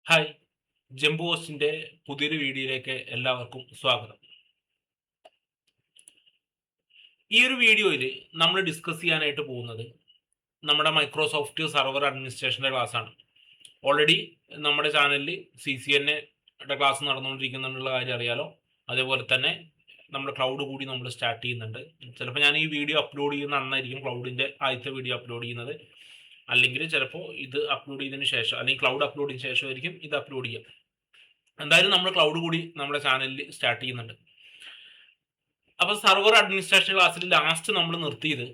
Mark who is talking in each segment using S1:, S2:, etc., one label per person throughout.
S1: Hi, ജംബു ഹോസ്റ്റിന്റെ പുതിയൊരു വീഡിയോയിലേക്ക് എല്ലാവർക്കും സ്വാഗതം. ഈ ഒരു വീഡിയോയിൽ നമ്മൾ ഡിസ്കസ് ചെയ്യാനായിട്ട് പോകുന്നത് നമ്മുടെ മൈക്രോസോഫ്റ്റ് സർവർ അഡ്മിനിസ്ട്രേഷൻ്റെ ക്ലാസ്സാണ്. ഓൾറെഡി നമ്മുടെ ചാനലിൽ CCNA ക്ലാസ് നടന്നുകൊണ്ടിരിക്കുന്നുള്ള കാര്യം അറിയാലോ. അതേപോലെ തന്നെ നമ്മുടെ ക്ലൗഡ് കൂടി നമ്മൾ സ്റ്റാർട്ട് ചെയ്യുന്നുണ്ട്. ചിലപ്പോൾ ഞാൻ ഈ വീഡിയോ അപ്ലോഡ് ചെയ്യുന്ന അന്നായിരിക്കും ക്ലൗഡിൻ്റെ ആദ്യത്തെ വീഡിയോ അപ്ലോഡ് ചെയ്യുന്നത്. അല്ലെങ്കിൽ ചിലപ്പോൾ ഇത് അപ്ലോഡ് ചെയ്തതിന് ശേഷം, അല്ലെങ്കിൽ ക്ലൗഡ് അപ്ലോഡ് ചെയ്തതിന് ശേഷമായിരിക്കും ഇത് അപ്ലോഡ് ചെയ്യുക. എന്തായാലും നമ്മൾ ക്ലൗഡ് കൂടി നമ്മുടെ ചാനലിൽ സ്റ്റാർട്ട് ചെയ്യുന്നുണ്ട്. അപ്പോൾ സർവർ അഡ്മിനിസ്ട്രേഷൻ ക്ലാസ്സിൽ ലാസ്റ്റ് നമ്മൾ നിർത്തിയത്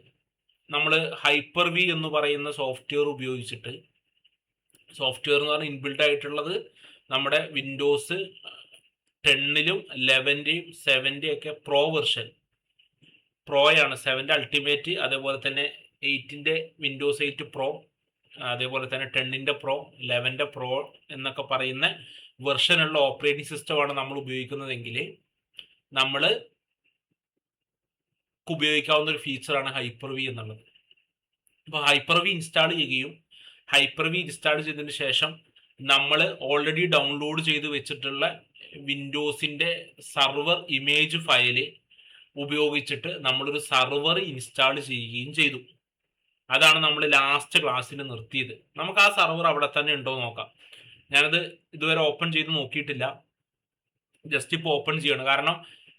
S1: നമ്മൾ ഹൈപ്പർ-വി എന്ന് പറയുന്ന സോഫ്റ്റ്വെയർ ഉപയോഗിച്ചിട്ട്, സോഫ്റ്റ്വെയർ എന്ന് പറഞ്ഞാൽ ഇൻബിൽഡ് ആയിട്ടുള്ളത് നമ്മുടെ വിൻഡോസ് 10-ലും 11-യും 7-യും ഒക്കെ പ്രോ വെർഷൻ, പ്രോയാണ് 7-ന്റെ അൾട്ടിമേറ്റ്, അതേപോലെ തന്നെ 8-ന്റെ വിൻഡോസ് 8 പ്രോ, അതേപോലെ തന്നെ 10-ന്റെ പ്രോ, 11-ന്റെ പ്രോ എന്നൊക്കെ പറയുന്ന വെർഷനുള്ള ഓപ്പറേറ്റിംഗ് സിസ്റ്റമാണ് നമ്മൾ ഉപയോഗിക്കുന്നതെങ്കിൽ നമ്മൾ ഉപയോഗിക്കാവുന്ന ഒരു ഫീച്ചറാണ് ഹൈപ്പർ-വി എന്നുള്ളത്. അപ്പോൾ ഹൈപ്പർ-വി ഇൻസ്റ്റാൾ ചെയ്യുകയും ഹൈപ്പർ-വി ഇൻസ്റ്റാൾ ചെയ്തതിന് ശേഷം നമ്മൾ ഓൾറെഡി ഡൗൺലോഡ് ചെയ്ത് വെച്ചിട്ടുള്ള വിൻഡോസിൻ്റെ സർവർ ഇമേജ് ഫയല് ഉപയോഗിച്ചിട്ട് നമ്മളൊരു സർവർ ഇൻസ്റ്റാൾ ചെയ്യുകയും ചെയ്തു. അതാണ് നമ്മൾ ലാസ്റ്റ് ക്ലാസ്സിൽ നിർത്തിയത്. നമുക്ക് ആ സർവർ അവിടെ തന്നെ ഉണ്ടോ നോക്കാം. ഞാനത് ഇതുവരെ ഓപ്പൺ ചെയ്ത് നോക്കിയിട്ടില്ല, ജസ്റ്റ് ഇപ്പോൾ ഓപ്പൺ ചെയ്യണം. കാരണം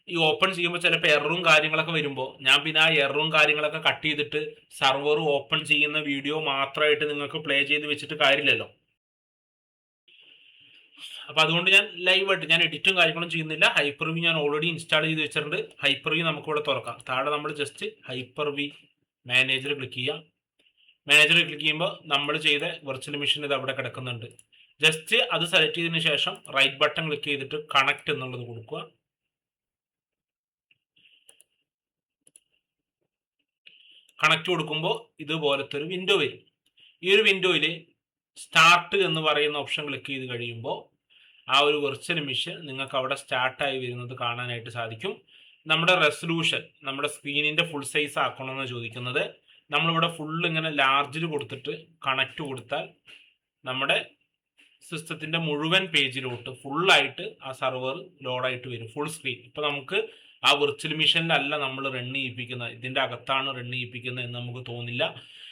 S1: ഈ ഓപ്പൺ ചെയ്യുമ്പോൾ ചിലപ്പോൾ എററും കാര്യങ്ങളൊക്കെ വരുമ്പോൾ ഞാൻ പിന്നെ ആ എററും കാര്യങ്ങളൊക്കെ കട്ട് ചെയ്തിട്ട് സർവർ ഓപ്പൺ ചെയ്യുന്ന വീഡിയോ മാത്രമായിട്ട് നിങ്ങൾക്ക് പ്ലേ ചെയ്ത് വെച്ചിട്ട് കാര്യമില്ലല്ലോ. അപ്പോൾ അതുകൊണ്ട് ഞാൻ ലൈവായിട്ട് ഞാൻ എഡിറ്റും കാര്യങ്ങളും ചെയ്യുന്നില്ല. ഹൈപ്പർ-വി ഞാൻ ഓൾറെഡി ഇൻസ്റ്റാൾ ചെയ്ത് വെച്ചിട്ടുണ്ട്. ഹൈപ്പർ-വി നമുക്കിവിടെ തുറക്കാം. താഴെ നമ്മൾ ജസ്റ്റ് ഹൈപ്പർ-വി മാനേജർ ക്ലിക്ക് ചെയ്യാം. മാനേജർ ക്ലിക്ക് ചെയ്യുമ്പോൾ നമ്മൾ ചെയ്ത വെർച്വൽ മെഷീൻ ഇത് അവിടെ കിടക്കുന്നുണ്ട്. ജസ്റ്റ് അത് സെലക്ട് ചെയ്തതിന് ശേഷം റൈറ്റ് ബട്ടൺ ക്ലിക്ക് ചെയ്തിട്ട് കണക്ട് എന്നുള്ളത് കൊടുക്കുക. കണക്ട് കൊടുക്കുമ്പോൾ ഇതുപോലത്തെ ഒരു വിൻഡോ വരും. ഈ ഒരു വിൻഡോയിൽ സ്റ്റാർട്ട് എന്ന് പറയുന്ന ഓപ്ഷൻ ക്ലിക്ക് ചെയ്ത് കഴിയുമ്പോൾ ആ ഒരു വെർച്വൽ മെഷീൻ നിങ്ങൾക്ക് അവിടെ സ്റ്റാർട്ടായി വരുന്നത് കാണാനായിട്ട് സാധിക്കും. നമ്മുടെ റെസൊല്യൂഷൻ, നമ്മുടെ സ്ക്രീനിൻ്റെ ഫുൾ സൈസ് ആക്കണമെന്ന് ചോദിക്കുന്നത്. നമ്മളിവിടെ ഫുൾ ഇങ്ങനെ ലാർജിൽ കൊടുത്തിട്ട് കണക്ട് കൊടുത്താൽ നമ്മുടെ സിസ്റ്റത്തിൻ്റെ മുഴുവൻ പേജിലോട്ട് ഫുള്ളായിട്ട് ആ സർവർ ലോഡായിട്ട് വരും, ഫുൾ സ്ക്രീൻ. ഇപ്പോൾ നമുക്ക് ആ വെർച്വൽ മെഷീനിലല്ല നമ്മൾ റൺ ചെയ്യിപ്പിക്കുന്നത്, ഇതിൻ്റെ അകത്താണ് റൺ ചെയ്യിപ്പിക്കുന്നത് എന്ന് നമുക്ക് തോന്നില്ല.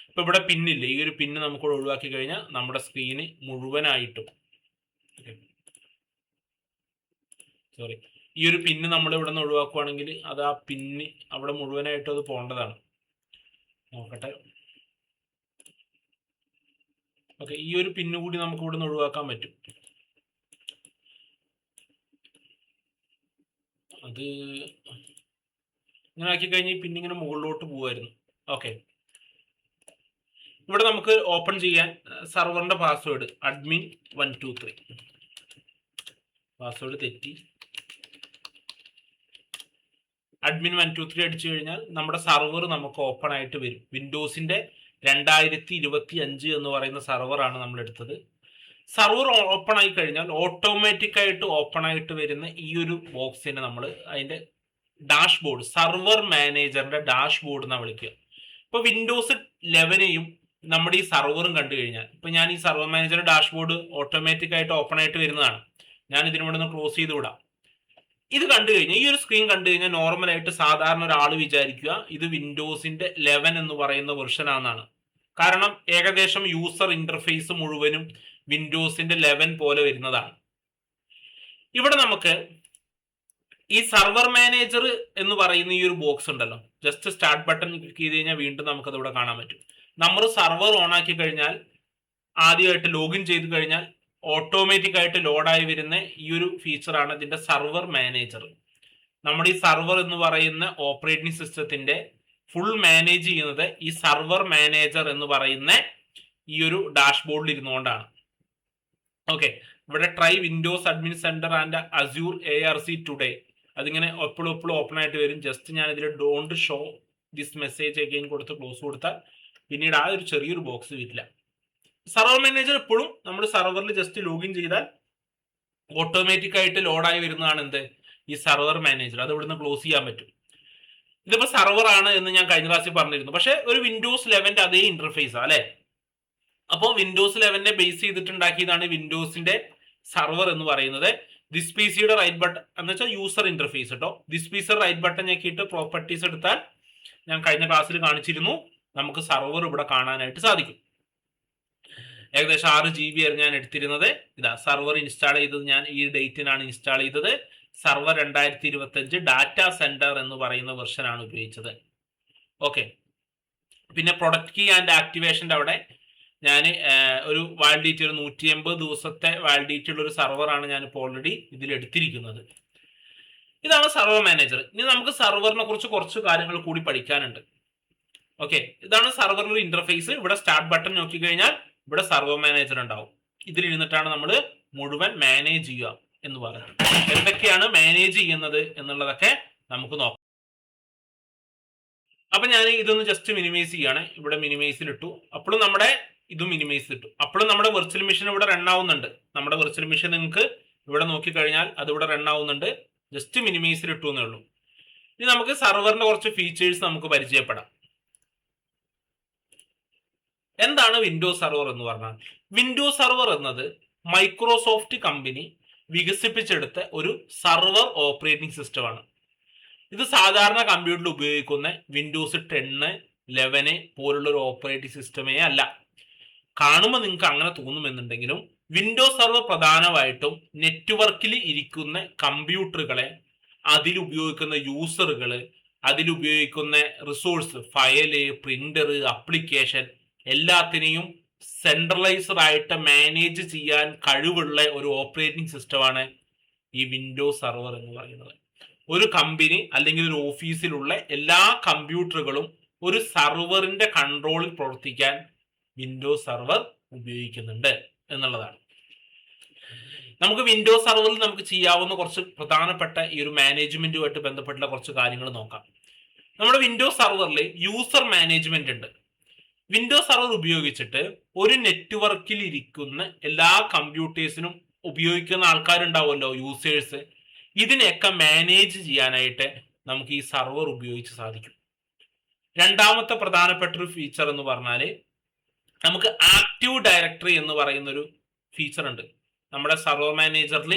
S1: ഇപ്പോൾ ഇവിടെ പിന്നില്ല, ഈ ഒരു പിന്ന് നമുക്ക് ഒഴിവാക്കി കഴിഞ്ഞാൽ നമ്മുടെ സ്ക്രീന് മുഴുവനായിട്ടും, സോറി, ഈ ഒരു പിന്ന് നമ്മൾ ഇവിടെ നിന്ന് ഒഴിവാക്കുവാണെങ്കിൽ അത് ആ പിന്ന് അവിടെ മുഴുവനായിട്ടും അത് പോകേണ്ടതാണ്. നോക്കട്ടെ, ഓക്കെ, ഈ ഒരു പിന്ന് കൂടി നമുക്ക് ഇവിടെ നിന്ന് ഒഴിവാക്കാൻ പറ്റും. അത് ഇങ്ങനെ ആക്കി കഴിഞ്ഞ് പിന്നെ ഇങ്ങനെ മുകളിലോട്ട് പോകുമായിരുന്നു. ഓക്കെ, ഇവിടെ നമുക്ക് ഓപ്പൺ ചെയ്യാൻ സർവറിന്റെ പാസ്വേഡ് admin 123, പാസ്വേഡ് തെറ്റി, admin 123 അടിച്ചു കഴിഞ്ഞാൽ നമ്മുടെ സർവർ നമുക്ക് ഓപ്പൺ ആയിട്ട് വരും. വിൻഡോസിന്റെ 2025 എന്ന് പറയുന്ന സർവറാണ് നമ്മൾ എടുത്തത്. സർവർ ഓപ്പൺ ആയി കഴിഞ്ഞാൽ ഓട്ടോമാറ്റിക്കായിട്ട് ഓപ്പൺ ആയിട്ട് വരുന്ന ഈ ഒരു ബോക്സിനെ നമ്മൾ അതിൻ്റെ ഡാഷ്ബോർഡ്, സർവർ മാനേജറിന്റെ ഡാഷ്ബോർഡ് എന്നാണ് വിളിക്കുക. ഇപ്പോൾ വിൻഡോസ് 11-യും നമ്മുടെ ഈ സർവറും കണ്ടു കഴിഞ്ഞാൽ, ഇപ്പോൾ ഞാൻ ഈ സർവർ മാനേജർ ഡാഷ്ബോർഡ് ഓട്ടോമാറ്റിക്കായിട്ട് ഓപ്പൺ ആയിട്ട് വരുന്നതാണ്. ഞാൻ ഇതിനു വേണ്ടി ഒന്ന് ക്ലോസ് ചെയ്ത് വിടാം. ഇത് കണ്ടു കഴിഞ്ഞാൽ, ഈ ഒരു സ്ക്രീൻ കണ്ടു കഴിഞ്ഞാൽ നോർമലായിട്ട് സാധാരണ ഒരാൾ വിചാരിക്കുക ഇത് വിൻഡോസിന്റെ 11 എന്ന് പറയുന്ന വെർഷനാണെന്നാണ്. കാരണം ഏകദേശം യൂസർ ഇന്റർഫേസ് മുഴുവനും വിൻഡോസിന്റെ 11 പോലെ വരുന്നതാണ്. ഇവിടെ നമുക്ക് ഈ സർവർ മാനേജർ എന്ന് പറയുന്ന ഈ ഒരു ബോക്സ് ഉണ്ടല്ലോ, ജസ്റ്റ് സ്റ്റാർട്ട് ബട്ടൺ ക്ലിക്ക് ചെയ്ത് കഴിഞ്ഞാൽ വീണ്ടും നമുക്കത് ഇവിടെ കാണാൻ പറ്റും. നമ്മൾ സർവർ ഓൺ ആക്കി കഴിഞ്ഞാൽ, ആദ്യമായിട്ട് ലോഗിൻ ചെയ്ത് കഴിഞ്ഞാൽ ഓട്ടോമാറ്റിക് ആയിട്ട് ലോഡായി വരുന്ന ഈ ഒരു ഫീച്ചറാണ് ഇതിന്റെ സർവർ മാനേജർ. നമ്മുടെ ഈ സർവർ എന്ന് പറയുന്ന ഓപ്പറേറ്റിംഗ് സിസ്റ്റത്തിന്റെ ഫുൾ മാനേജ് ചെയ്യുന്നത് ഈ സർവർ മാനേജർ എന്ന് പറയുന്ന ഈ ഒരു ഡാഷ്ബോർഡിൽ ഇരുന്നുകൊണ്ടാണ്. ഓക്കെ, ഇവിടെ try Windows admin centre and Azure ARC today, അതിങ്ങനെ എപ്പോഴും ഓപ്പൺ ആയിട്ട് വരും. ജസ്റ്റ് ഞാൻ ഇതിൽ don't show this message again കൊടുത്ത് ക്ലോസ് കൊടുത്താൽ പിന്നീട് ആ ഒരു ചെറിയൊരു ബോക്സ് വരില്ല. സർവർ മാനേജർ എപ്പോഴും നമ്മൾ സർവറിൽ ജസ്റ്റ് ലോഗിൻ ചെയ്താൽ ഓട്ടോമാറ്റിക് ആയിട്ട് ലോഡായി വരുന്നതാണ് എന്ത്, ഈ സർവർ മാനേജർ. അത് ഇവിടുന്ന് ക്ലോസ് ചെയ്യാൻ പറ്റും. ഇതിപ്പോൾ സർവർ ആണ് എന്ന് ഞാൻ കഴിഞ്ഞ ക്ലാസ്സിൽ പറഞ്ഞിരുന്നു, പക്ഷേ ഒരു വിൻഡോസ് 11 അതേ ഇന്റർഫേസ് അല്ലേ. അപ്പോൾ വിൻഡോസ് 11 ബേസ് ചെയ്തിട്ടുണ്ടാക്കിയതാണ് വിൻഡോസിന്റെ സർവർ എന്ന് പറയുന്നത്. ദിസ് പി സിയുടെ റൈറ്റ് ബട്ടൺ എന്ന് വെച്ചാൽ യൂസർ ഇന്റർഫേസ് കേട്ടോ. ദിസ് പി സിയുടെ റൈറ്റ് ബട്ടൺ ഞെക്കിയിട്ട് പ്രോപ്പർട്ടീസ് എടുത്താൽ ഞാൻ കഴിഞ്ഞ ക്ലാസ്സിൽ കാണിച്ചിരുന്നു, നമുക്ക് സർവർ ഇവിടെ കാണാനായിട്ട് സാധിക്കും. ഏകദേശം 6 GB ആയിരുന്നു ഞാൻ എടുത്തിരുന്നത്. ഇതാ സർവർ ഇൻസ്റ്റാൾ ചെയ്തത് ഞാൻ ഈ ഡേറ്റിനാണ് ഇൻസ്റ്റാൾ ചെയ്തത്. സർവർ 2025 ഡാറ്റ സെന്റർ എന്ന് പറയുന്ന വെർഷനാണ് ഉപയോഗിച്ചത്. ഓക്കെ, പിന്നെ പ്രൊഡക്റ്റ് കീ ആൻഡ് ആക്ടിവേഷൻ്റെ അവിടെ ഞാൻ ഒരു വാലിഡിറ്റി, ഒരു 180 ദിവസത്തെ വാലിഡിറ്റി ഉള്ള ഒരു സർവറാണ് ഞാനിപ്പോൾ ഓൾറെഡി ഇതിൽ എടുത്തിരിക്കുന്നത്. ഇതാണ് സർവർ മാനേജർ. ഇനി നമുക്ക് സർവറിനെ കുറിച്ച് കുറച്ച് കാര്യങ്ങൾ കൂടി പഠിക്കാനുണ്ട്. ഓക്കെ, ഇതാണ് സർവറിന്റെ ഇന്റർഫേസ്. ഇവിടെ സ്റ്റാർട്ട് ബട്ടൺ നോക്കിക്കഴിഞ്ഞാൽ ഇവിടെ സർവർ മാനേജർ ഉണ്ടാവും. ഇതിലിരുന്നിട്ടാണ് നമ്മൾ മുഴുവൻ മാനേജ് ചെയ്യുക എന്ന് പറയുന്നത്. എന്തൊക്കെയാണ് മാനേജ് ചെയ്യുന്നത് എന്നുള്ളതൊക്കെ നമുക്ക് നോക്കാം. അപ്പൊ ഞാൻ ഇതൊന്ന് ജസ്റ്റ് മിനിമൈസ് ചെയ്യാണ്. ഇവിടെ മിനിമൈസിലിട്ടു. അപ്പോഴും നമ്മുടെ ഇത് മിനിമൈസ് ഇട്ടു. അപ്പോഴും നമ്മുടെ വെർച്വൽ മെഷീൻ ഇവിടെ റൺ ആവുന്നുണ്ട്. നമ്മുടെ വെർച്വൽ മെഷീൻ നിങ്ങൾക്ക് ഇവിടെ നോക്കിക്കഴിഞ്ഞാൽ അത് ഇവിടെ റൺ ആവുന്നുണ്ട്. ജസ്റ്റ് മിനിമൈസിൽ ഇട്ടു എന്നേ ഉള്ളൂ. ഇനി നമുക്ക് സർവറിന്റെ കുറച്ച് ഫീച്ചേഴ്സ് നമുക്ക് പരിചയപ്പെടാം. എന്താണ് വിൻഡോസ് സർവർ എന്ന് പറഞ്ഞാൽ? വിൻഡോസ് സർവർ എന്നത് മൈക്രോസോഫ്റ്റ് കമ്പനി വികസിപ്പിച്ചെടുത്ത ഒരു സർവർ ഓപ്പറേറ്റിംഗ് സിസ്റ്റമാണ്. ഇത് സാധാരണ കമ്പ്യൂട്ടറിൽ ഉപയോഗിക്കുന്ന വിൻഡോസ് 10, 11 പോലുള്ള ഒരു ഓപ്പറേറ്റിംഗ് സിസ്റ്റമേ അല്ല. കാണുമ്പോൾ നിങ്ങൾക്ക് അങ്ങനെ തോന്നുമെന്നുണ്ടെങ്കിലും വിൻഡോസ് സർവർ പ്രധാനമായിട്ടും നെറ്റ്വർക്കിൽ ഇരിക്കുന്ന കമ്പ്യൂട്ടറുകളെ, അതിലുപയോഗിക്കുന്ന യൂസറുകൾ, അതിലുപയോഗിക്കുന്ന റിസോഴ്സ്, ഫയല്, പ്രിന്റർ, അപ്ലിക്കേഷൻ എല്ലാത്തിനെയും സെൻട്രലൈസ്ഡ് ആയിട്ട് മാനേജ് ചെയ്യാൻ കഴിവുള്ള ഒരു ഓപ്പറേറ്റിംഗ് സിസ്റ്റമാണ് ഈ വിൻഡോസ് സർവർ എന്ന് പറയുന്നത്. ഒരു കമ്പനി അല്ലെങ്കിൽ ഒരു ഓഫീസിലുള്ള എല്ലാ കമ്പ്യൂട്ടറുകളും ഒരു സർവറിന്റെ കൺട്രോളിൽ പ്രവർത്തിക്കാൻ വിൻഡോസ് സർവർ ഉപയോഗിക്കുന്നുണ്ട് എന്നുള്ളതാണ്. നമുക്ക് വിൻഡോസ് സർവറിൽ നമുക്ക് ചെയ്യാവുന്ന കുറച്ച് പ്രധാനപ്പെട്ട ഈ ഒരു മാനേജ്മെന്റുമായിട്ട് ബന്ധപ്പെട്ടുള്ള കുറച്ച് കാര്യങ്ങൾ നോക്കാം. നമ്മുടെ വിൻഡോസ് സർവറിൽ യൂസർ മാനേജ്മെന്റ് ഉണ്ട്. വിൻഡോസ് സർവർ ഉപയോഗിച്ചിട്ട് ഒരു നെറ്റ്വർക്കിൽ ഇരിക്കുന്ന എല്ലാ കമ്പ്യൂട്ടേഴ്സിനും ഉപയോഗിക്കുന്ന ആൾക്കാരുണ്ടാവുമല്ലോ, യൂസേഴ്സ്. ഇതിനെയൊക്കെ മാനേജ് ചെയ്യാനായിട്ട് നമുക്ക് ഈ സർവർ ഉപയോഗിച്ച് സാധിക്കും. രണ്ടാമത്തെ പ്രധാനപ്പെട്ട ഒരു ഫീച്ചർ എന്ന് പറഞ്ഞാൽ നമുക്ക് ആക്റ്റീവ് ഡയറക്ടറി എന്ന് പറയുന്ന ഒരു ഫീച്ചർ ഉണ്ട് നമ്മുടെ സർവർ മാനേജറിൽ.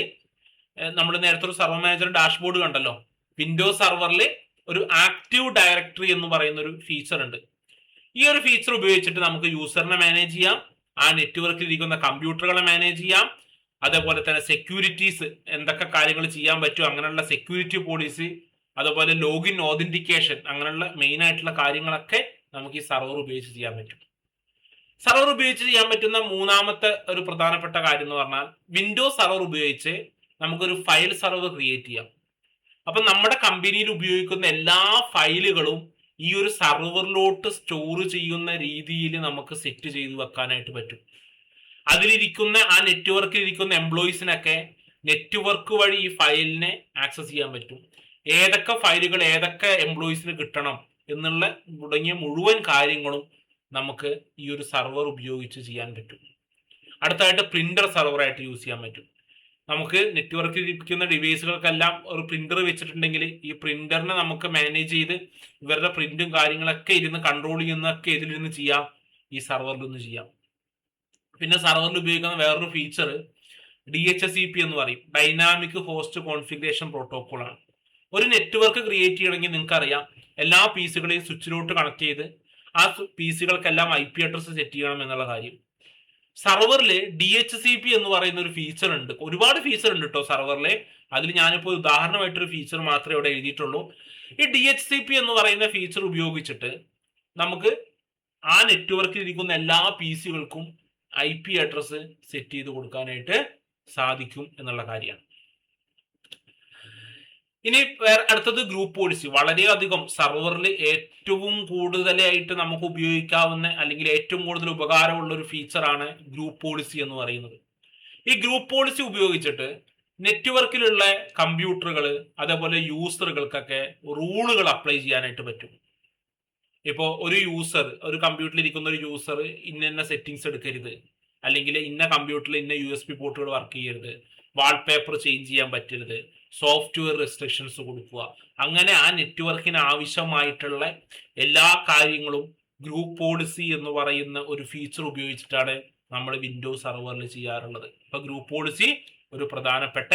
S1: നമ്മൾ നേരത്തെ ഒരു സർവർ മാനേജർ ഡാഷ്ബോർഡ് കണ്ടല്ലോ. വിൻഡോസ് സർവറിൽ ഒരു ആക്റ്റീവ് ഡയറക്ടറി എന്ന് പറയുന്ന ഒരു ഫീച്ചർ ഉണ്ട്. ഈ ഒരു ഫീച്ചർ ഉപയോഗിച്ചിട്ട് നമുക്ക് യൂസറിനെ മാനേജ് ചെയ്യാം, ആ നെറ്റ്വർക്കിൽ ഇരിക്കുന്ന കമ്പ്യൂട്ടറുകളെ മാനേജ് ചെയ്യാം, അതേപോലെ തന്നെ സെക്യൂരിറ്റീസ് എന്തൊക്കെ കാര്യങ്ങൾ ചെയ്യാൻ പറ്റും അങ്ങനെയുള്ള സെക്യൂരിറ്റി പോളിസി, അതുപോലെ ലോഗിൻ ഓതന്റിക്കേഷൻ, അങ്ങനെയുള്ള മെയിൻ ആയിട്ടുള്ള കാര്യങ്ങളൊക്കെ നമുക്ക് ഈ സർവർ ഉപയോഗിച്ച് ചെയ്യാൻ പറ്റും. സർവർ ഉപയോഗിച്ച് ചെയ്യാൻ പറ്റുന്ന മൂന്നാമത്തെ ഒരു പ്രധാനപ്പെട്ട കാര്യം എന്ന് പറഞ്ഞാൽ വിൻഡോസ് സർവർ ഉപയോഗിച്ച് നമുക്കൊരു ഫയൽ സർവർ ക്രിയേറ്റ് ചെയ്യാം. അപ്പൊ നമ്മുടെ കമ്പനിയിൽ ഉപയോഗിക്കുന്ന എല്ലാ ഫയലുകളും ഈ ഒരു സർവറിലോട്ട് സ്റ്റോർ ചെയ്യുന്ന രീതിയിൽ നമുക്ക് സെറ്റ് ചെയ്ത് വെക്കാനായിട്ട് പറ്റും. അതിലിരിക്കുന്ന ആ നെറ്റ്വർക്കിൽ ഇരിക്കുന്ന എംപ്ലോയീസിനൊക്കെ നെറ്റ്വർക്ക് വഴി ഈ ഫയലിനെ ആക്സസ് ചെയ്യാൻ പറ്റും. ഏതൊക്കെ ഫയലുകൾ ഏതൊക്കെ എംപ്ലോയീസിന് കിട്ടണം എന്നുള്ള തുടങ്ങിയ മുഴുവൻ കാര്യങ്ങളും നമുക്ക് ഈ ഒരു സർവർ ഉപയോഗിച്ച് ചെയ്യാൻ പറ്റും. അടുത്തതായിട്ട് പ്രിന്റർ സർവറായിട്ട് യൂസ് ചെയ്യാൻ പറ്റും. നമുക്ക് നെറ്റ്വർക്കിൽ ഇരിക്കുന്ന ഡിവൈസുകൾക്കെല്ലാം ഒരു പ്രിന്റർ വെച്ചിട്ടുണ്ടെങ്കിൽ ഈ പ്രിന്ററിനെ നമുക്ക് മാനേജ് ചെയ്ത് ഇവരുടെ പ്രിന്റും കാര്യങ്ങളൊക്കെ ഇരുന്ന് കൺട്രോൾ ചെയ്യുന്നതൊക്കെ ഇതിലിരുന്ന് ചെയ്യാം, ഈ സർവറിലൊന്ന് ചെയ്യാം. പിന്നെ സർവറിൽ ഉപയോഗിക്കുന്ന വേറൊരു ഫീച്ചർ DHCP എന്ന് പറയും, ഡൈനാമിക് ഹോസ്റ്റ് കോൺഫിഗറേഷൻ പ്രോട്ടോകോൾ ആണ്. ഒരു നെറ്റ്വർക്ക് ക്രിയേറ്റ് ചെയ്യണമെങ്കിൽ നിങ്ങൾക്കറിയാം എല്ലാ പീസുകളെയും സ്വിച്ചിലോട്ട് കണക്ട് ചെയ്ത് ആ പീസുകൾക്കെല്ലാം IP അഡ്രസ് സെറ്റ് ചെയ്യണം എന്നുള്ള കാര്യം. സർവറിൽ DHCP എന്ന് പറയുന്ന ഒരു ഫീച്ചർ ഉണ്ട്. ഒരുപാട് ഫീച്ചർ ഉണ്ട് കേട്ടോ സർവറിൽ. അതിൽ ഞാനിപ്പോൾ ഉദാഹരണമായിട്ടൊരു ഫീച്ചർ മാത്രമേ ഇവിടെ എഴുതിയിട്ടുള്ളൂ. ഈ DHCP എന്ന് പറയുന്ന ഫീച്ചർ ഉപയോഗിച്ചിട്ട് നമുക്ക് ആ നെറ്റ്വർക്കിൽ ഇരിക്കുന്ന എല്ലാ പീസുകൾക്കും IP അഡ്രസ് സെറ്റ് ചെയ്ത് കൊടുക്കാനായിട്ട് സാധിക്കും എന്നുള്ള കാര്യമാണ്. ഇനി അടുത്തത് ഗ്രൂപ്പ് പോളിസി. വളരെയധികം സർവറിൽ ഏറ്റവും കൂടുതലായിട്ട് നമുക്ക് ഉപയോഗിക്കാവുന്ന അല്ലെങ്കിൽ ഏറ്റവും കൂടുതൽ ഉപകാരമുള്ള ഒരു ഫീച്ചറാണ് ഗ്രൂപ്പ് പോളിസി എന്ന് പറയുന്നത്. ഈ ഗ്രൂപ്പ് പോളിസി ഉപയോഗിച്ചിട്ട് നെറ്റ്വർക്കിലുള്ള കമ്പ്യൂട്ടറുകൾ അതേപോലെ യൂസറുകൾക്കൊക്കെ റൂളുകൾ അപ്ലൈ ചെയ്യാനായിട്ട് പറ്റും. ഇപ്പോൾ ഒരു കമ്പ്യൂട്ടറിൽ ഇരിക്കുന്ന ഒരു യൂസർ ഇന്ന സെറ്റിങ്സ് എടുക്കരുത്, അല്ലെങ്കിൽ ഇന്ന കമ്പ്യൂട്ടറിൽ ഇന്ന USB പോർട്ടുകൾ വർക്ക് ചെയ്യരുത്, വാൾപേപ്പർ ചേഞ്ച് ചെയ്യാൻ പറ്റരുത്, സോഫ്റ്റ്വെയർ റെസ്ട്രിക്ഷൻസ് കൊടുക്കുക, അങ്ങനെ ആ നെറ്റ്വർക്കിന് ആവശ്യമായിട്ടുള്ള എല്ലാ കാര്യങ്ങളും ഗ്രൂപ്പ് പോളിസി എന്ന് പറയുന്ന ഒരു ഫീച്ചർ ഉപയോഗിച്ചിട്ടാണ് നമ്മൾ വിൻഡോസ് സെർവറിൽ ചെയ്യാറുള്ളത്. ഇപ്പൊ ഗ്രൂപ്പ് പോളിസി ഒരു പ്രധാനപ്പെട്ട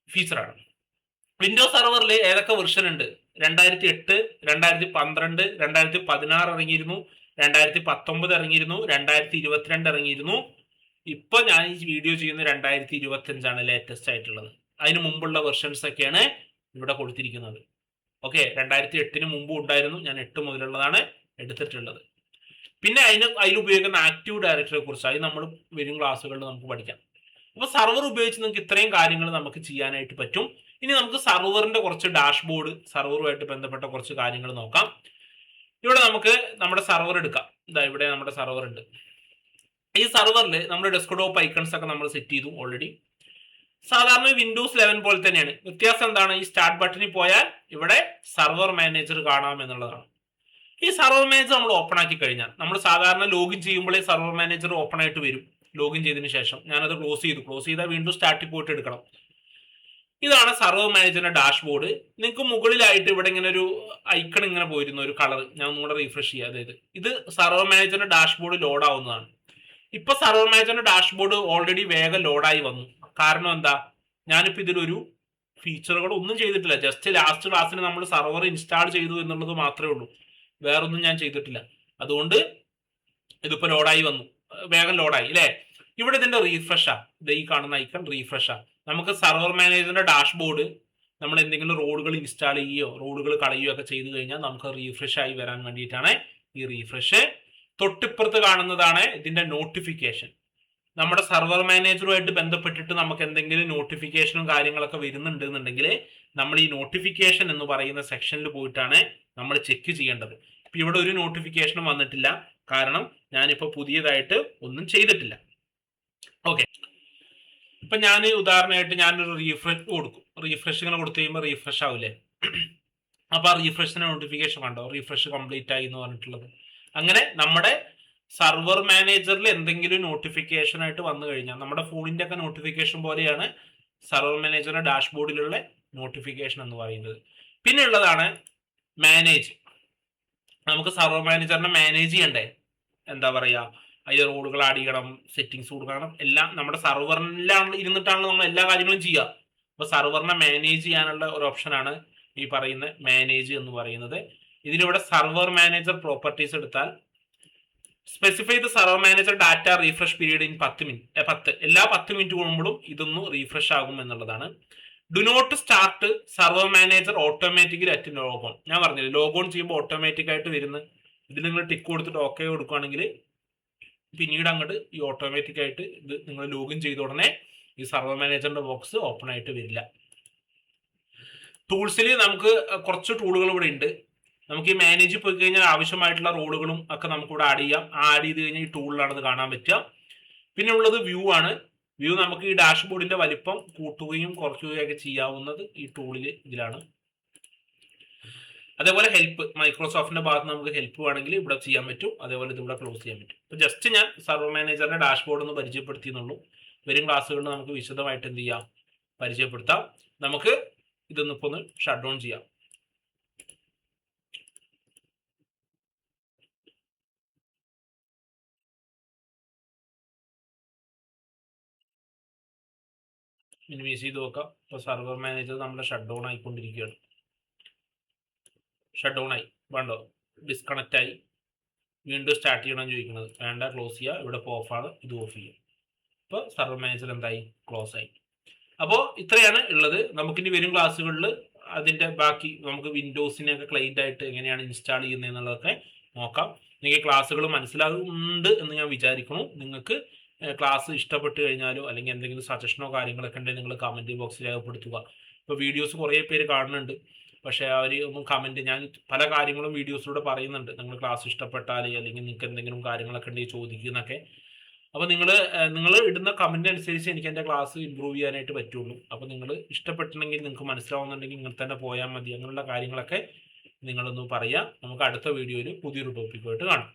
S1: ഫീച്ചറാണ്. വിൻഡോസ് സെർവറിൽ ഏതൊക്കെ വെർഷൻ ഉണ്ട്? 2008, 2012, 2016 ഇറങ്ങിയിരുന്നു, 2019 ഇറങ്ങിയിരുന്നു, 2022 ഇറങ്ങിയിരുന്നു. ഇപ്പൊ ഞാൻ ഈ വീഡിയോ ചെയ്യുന്ന 2025 ലേറ്റസ്റ്റ് ആയിട്ടുള്ളത്. അതിന് മുമ്പുള്ള വെർഷൻസ് ഒക്കെയാണ് ഇവിടെ കൊടുത്തിരിക്കുന്നത്. ഓക്കെ, 2008 മുമ്പും ഉണ്ടായിരുന്നു. ഞാൻ 8 മുതലുള്ളതാണ് എടുത്തിട്ടുള്ളത്. പിന്നെ അതിൽ ഉപയോഗിക്കുന്ന ആക്റ്റീവ് ഡയറക്ടറിയെ കുറിച്ച് അത് നമ്മൾ വരും ക്ലാസ്സുകളിൽ നമുക്ക് പഠിക്കാം. അപ്പൊ സർവർ ഉപയോഗിച്ച് നിങ്ങൾക്ക് ഇത്രയും കാര്യങ്ങൾ നമുക്ക് ചെയ്യാനായിട്ട് പറ്റും. ഇനി നമുക്ക് സർവറിന്റെ കുറച്ച് ഡാഷ്ബോർഡ്, സർവറുമായിട്ട് ബന്ധപ്പെട്ട കുറച്ച് കാര്യങ്ങൾ നോക്കാം. ഇവിടെ നമുക്ക് നമ്മുടെ സർവർ എടുക്കാം. ഇതാ ഇവിടെ നമ്മുടെ സർവർ ഉണ്ട്. ഈ സർവറിൽ നമ്മുടെ ഡെസ്ക്ടോപ്പ് ഐക്കൺസ് ഒക്കെ നമ്മൾ സെറ്റ് ചെയ്തു ഓൾറെഡി. സാധാരണ വിൻഡോസ് 11 പോലെ തന്നെയാണ്. വ്യത്യാസം എന്താണ്? ഈ സ്റ്റാർട്ട് ബട്ടണിൽ പോയാൽ ഇവിടെ സർവർ മാനേജർ കാണാം എന്നുള്ളതാണ്. ഈ സർവർ മാനേജർ നമ്മൾ ഓപ്പൺ ആക്കി കഴിഞ്ഞാൽ, നമ്മൾ സാധാരണ ലോഗിൻ ചെയ്യുമ്പോഴേ സർവർ മാനേജർ ഓപ്പൺ ആയിട്ട് വരും. ലോഗിൻ ചെയ്തതിന് ശേഷം ഞാനത് ക്ലോസ് ചെയ്താൽ വീണ്ടും സ്റ്റാർട്ടിൽ പോയിട്ട് എടുക്കണം. ഇതാണ് സർവർ മാനേജറിന്റെ ഡാഷ്ബോർഡ്. നിങ്ങൾക്ക് മുകളിലായിട്ട് ഇവിടെ ഇങ്ങനെ ഒരു ഐക്കൺ ഇങ്ങനെ പോയിരുന്നു, ഒരു കളർ. ഞാൻ ഒന്നുകൂടെ റീഫ്രഷ് ചെയ്യുക. അതായത് ഇത് സർവർ മാനേജറിന്റെ ഡാഷ്ബോർഡ് ലോഡ് ആവുന്നതാണ്. ഇപ്പൊ സർവർ മാനേജറിന്റെ ഡാഷ്ബോർഡ് ഓൾറെഡി വേഗം ലോഡായി വന്നു. കാരണം എന്താ? ഞാനിപ്പോൾ ഇതിലൊരു ഫീച്ചറുകൾ ഒന്നും ചെയ്തിട്ടില്ല. ജസ്റ്റ് ലാസ്റ്റ് ക്ലാസ്സിൽ നമ്മൾ സർവർ ഇൻസ്റ്റാൾ ചെയ്തു എന്നുള്ളത് മാത്രമേ ഉള്ളൂ. വേറൊന്നും ഞാൻ ചെയ്തിട്ടില്ല. അതുകൊണ്ട് ഇതിപ്പോ ലോഡായി വന്നു, വേഗം ലോഡായി അല്ലേ. ഇവിടെ ഇതിന്റെ റീഫ്രഷാ, ഇത് ഈ കാണുന്ന ഐക്കൺ റീഫ്രഷാ. നമുക്ക് സർവർ മാനേജറിന്റെ ഡാഷ്ബോർഡ് നമ്മൾ എന്തെങ്കിലും റോളുകൾ ഇൻസ്റ്റാൾ ചെയ്യുകയോ റോളുകൾ കളയുകയോ ഒക്കെ ചെയ്തു കഴിഞ്ഞാൽ നമുക്ക് റീഫ്രഷ് ആയി വരാൻ വേണ്ടിയിട്ടാണ് ഈ റീഫ്രഷ്. തൊട്ടിപ്പുറത്ത് കാണുന്നതാണ് ഇതിന്റെ നോട്ടിഫിക്കേഷൻ. നമ്മുടെ സർവർ മാനേജറുമായിട്ട് ബന്ധപ്പെട്ടിട്ട് നമുക്ക് എന്തെങ്കിലും നോട്ടിഫിക്കേഷനും കാര്യങ്ങളൊക്കെ വരുന്നുണ്ടെന്നുണ്ടെങ്കിൽ നമ്മൾ ഈ നോട്ടിഫിക്കേഷൻ എന്ന് പറയുന്ന സെക്ഷനിൽ പോയിട്ടാണ് നമ്മൾ ചെക്ക് ചെയ്യേണ്ടത്. ഇപ്പൊ ഇവിടെ ഒരു നോട്ടിഫിക്കേഷനും വന്നിട്ടില്ല, കാരണം ഞാനിപ്പോൾ പുതിയതായിട്ട് ഒന്നും ചെയ്തിട്ടില്ല. ഓക്കെ, ഇപ്പൊ ഞാൻ ഉദാഹരണമായിട്ട് ഞാനൊരു റീഫ്രഷ് കൊടുക്കും. റീഫ്രഷ് ഇങ്ങനെ കൊടുത്തു കഴിയുമ്പോൾ റീഫ്രഷ് ആവില്ലേ. അപ്പൊ ആ റീഫ്രഷിന്റെ നോട്ടിഫിക്കേഷൻ കണ്ടോ? റീഫ്രഷ് കംപ്ലീറ്റ് ആയി എന്ന് പറഞ്ഞിട്ടുള്ളത്. അങ്ങനെ നമ്മുടെ സർവർ മാനേജറിൽ എന്തെങ്കിലും നോട്ടിഫിക്കേഷൻ ആയിട്ട് വന്നു കഴിഞ്ഞാൽ, നമ്മുടെ ഫോണിന്റെ ഒക്കെ നോട്ടിഫിക്കേഷൻ പോലെയാണ് സർവർ മാനേജറിന്റെ ഡാഷ്ബോർഡിലുള്ള നോട്ടിഫിക്കേഷൻ എന്ന് പറയുന്നത്. പിന്നെ ഉള്ളതാണ് മാനേജ്. നമുക്ക് സർവർ മാനേജറിനെ മാനേജ് ചെയ്യണ്ടേ? എന്താ പറയാ, അതിൽ റോളുകൾ ആഡ് ചെയ്യണം, സെറ്റിങ്സ് കൊടുക്കണം, എല്ലാം നമ്മുടെ സർവറിലാണ് ഇരുന്നിട്ടാണല്ലോ നമ്മൾ എല്ലാ കാര്യങ്ങളും ചെയ്യുക. അപ്പൊ സർവറിനെ മാനേജ് ചെയ്യാനുള്ള ഒരു ഓപ്ഷനാണ് ഈ പറയുന്ന മാനേജ് എന്ന് പറയുന്നത്. ഇതിലിവിടെ സർവർ മാനേജർ പ്രോപ്പർട്ടീസ് എടുത്താൽ specify the server manager data refresh period in 10 എല്ലാ 10 മിനിറ്റ് കൂടുമ്പോഴും ഇതൊന്ന് റീഫ്രഷ് ആകും എന്നുള്ളതാണ്. Do not start server manager automatically at logon. ഞാൻ പറഞ്ഞില്ലേ, ലോഗോൺ ചെയ്യുമ്പോൾ ഓട്ടോമാറ്റിക് ആയിട്ട് വരുന്നത്. ഇതിൽ നിങ്ങൾ ടിക്ക് കൊടുത്തിട്ട് ഓക്കെ കൊടുക്കുകയാണെങ്കിൽ പിന്നീട് അങ്ങോട്ട് ഈ ഓട്ടോമാറ്റിക് ആയിട്ട് ഇത് നിങ്ങൾ ലോഗിൻ ചെയ്ത ഉടനെ ഈ സർവർ മാനേജറിന്റെ ബോക്സ് ഓപ്പൺ ആയിട്ട് വരില്ല. ടൂൾസിൽ നമുക്ക് കുറച്ച് ടൂളുകൾ ഇവിടെ ഉണ്ട്. നമുക്ക് ഈ മാനേജ് പോയി കഴിഞ്ഞാൽ ആവശ്യമായിട്ടുള്ള റോളുകളും ഒക്കെ നമുക്ക് ഇവിടെ ആഡ് ചെയ്യാം. ആഡ് ചെയ്ത് കഴിഞ്ഞാൽ ഈ ടൂളിലാണ് ഇത് കാണാൻ പറ്റുക. പിന്നെ ഉള്ളത് വ്യൂ ആണ്. വ്യൂ നമുക്ക് ഈ ഡാഷ്ബോർഡിന്റെ വലിപ്പം കൂട്ടുകയും കുറയ്ക്കുകയും ഒക്കെ ചെയ്യാവുന്നത് ഈ ഇതിലാണ്. അതേപോലെ ഹെൽപ്പ്, മൈക്രോസോഫ്റ്റിന്റെ ഭാഗത്ത് നമുക്ക് ഹെൽപ്പ് വേണമെങ്കിൽ ഇവിടെ ചെയ്യാൻ പറ്റും. അതേപോലെ ഇത് ഇവിടെ ക്ലോസ് ചെയ്യാൻ പറ്റും. ഇപ്പൊ ജസ്റ്റ് ഞാൻ സർവർ മാനേജറിന്റെ ഡാഷ്ബോർഡ് ഒന്ന് പരിചയപ്പെടുത്തിയെന്നുള്ളൂ. വരും ക്ലാസ്സുകളിൽ നമുക്ക് വിശദമായിട്ട് എന്ത് ചെയ്യാം, പരിചയപ്പെടുത്താം. നമുക്ക് ഇതൊന്നിപ്പോ ഒന്ന് ഷട്ട് ഡൗൺ ചെയ്യാം. മിനിമൈസ് ചെയ്ത് നോക്കാം. ഇപ്പോൾ സർവർ മാനേജർ നമ്മുടെ ഷട്ട് ഡൗൺ ആയിക്കൊണ്ടിരിക്കുകയാണ്. ഷട്ട് ഡൗൺ ആയി, വേണ്ടോ? ഡിസ്കണക്റ്റ് ആയി. വീണ്ടും സ്റ്റാർട്ട് ചെയ്യണമെന്ന് ചോദിക്കുന്നത്. വേണ്ട, ക്ലോസ് ചെയ്യുക. ഇവിടെ ഇപ്പോൾ ഓഫാണ്, ഇത് ഓഫ് ചെയ്യുക. ഇപ്പോൾ സർവർ മാനേജർ എന്തായി? ക്ലോസ് ആയി. അപ്പോൾ ഇത്രയാണ് ഉള്ളത്. നമുക്കിനി വരും ക്ലാസ്സുകളിൽ അതിൻ്റെ ബാക്കി നമുക്ക് വിൻഡോസിനെയൊക്കെ ക്ലൈൻ്റ് ആയിട്ട് എങ്ങനെയാണ് ഇൻസ്റ്റാൾ ചെയ്യുന്നത് എന്നുള്ളതൊക്കെ നോക്കാം. നിങ്ങൾക്ക് ക്ലാസ്സുകൾ മനസ്സിലാകുന്നുണ്ട് എന്ന് ഞാൻ വിചാരിക്കുന്നു. നിങ്ങൾക്ക് ക്ലാസ് ഇഷ്ടപ്പെട്ട് കഴിഞ്ഞാലോ അല്ലെങ്കിൽ എന്തെങ്കിലും സജഷനോ കാര്യങ്ങളൊക്കെ ഉണ്ടെങ്കിൽ നിങ്ങൾ കമൻറ്റ് ബോക്സിൽ രേഖപ്പെടുത്തുക. ഇപ്പോൾ വീഡിയോസ് കുറേ പേര് കാണുന്നുണ്ട്, പക്ഷേ അവർ ഒന്നും കമൻറ്റ്, ഞാൻ പല കാര്യങ്ങളും വീഡിയോസിലൂടെ പറയുന്നുണ്ട്. നിങ്ങൾ ക്ലാസ് ഇഷ്ടപ്പെട്ടാൽ അല്ലെങ്കിൽ നിങ്ങൾക്ക് എന്തെങ്കിലും കാര്യങ്ങളൊക്കെ ഉണ്ടെങ്കിൽ ചോദിക്കുന്നൊക്കെ. അപ്പോൾ നിങ്ങൾ ഇടുന്ന കമൻറ്റ് അനുസരിച്ച് എനിക്ക് എൻ്റെ ക്ലാസ് ഇമ്പ്രൂവ് ചെയ്യാനായിട്ട് പറ്റുള്ളൂ. അപ്പോൾ നിങ്ങൾ ഇഷ്ടപ്പെട്ടിട്ടുണ്ടെങ്കിൽ, നിങ്ങൾക്ക് മനസ്സിലാവുന്നുണ്ടെങ്കിൽ ഇങ്ങനെ തന്നെ പോയാൽ മതി. അങ്ങനെയുള്ള കാര്യങ്ങളൊക്കെ നിങ്ങളൊന്ന് പറയുക. നമുക്ക് അടുത്ത വീഡിയോയിൽ പുതിയൊരു ടോപ്പിക്കുമായിട്ട് കാണാം.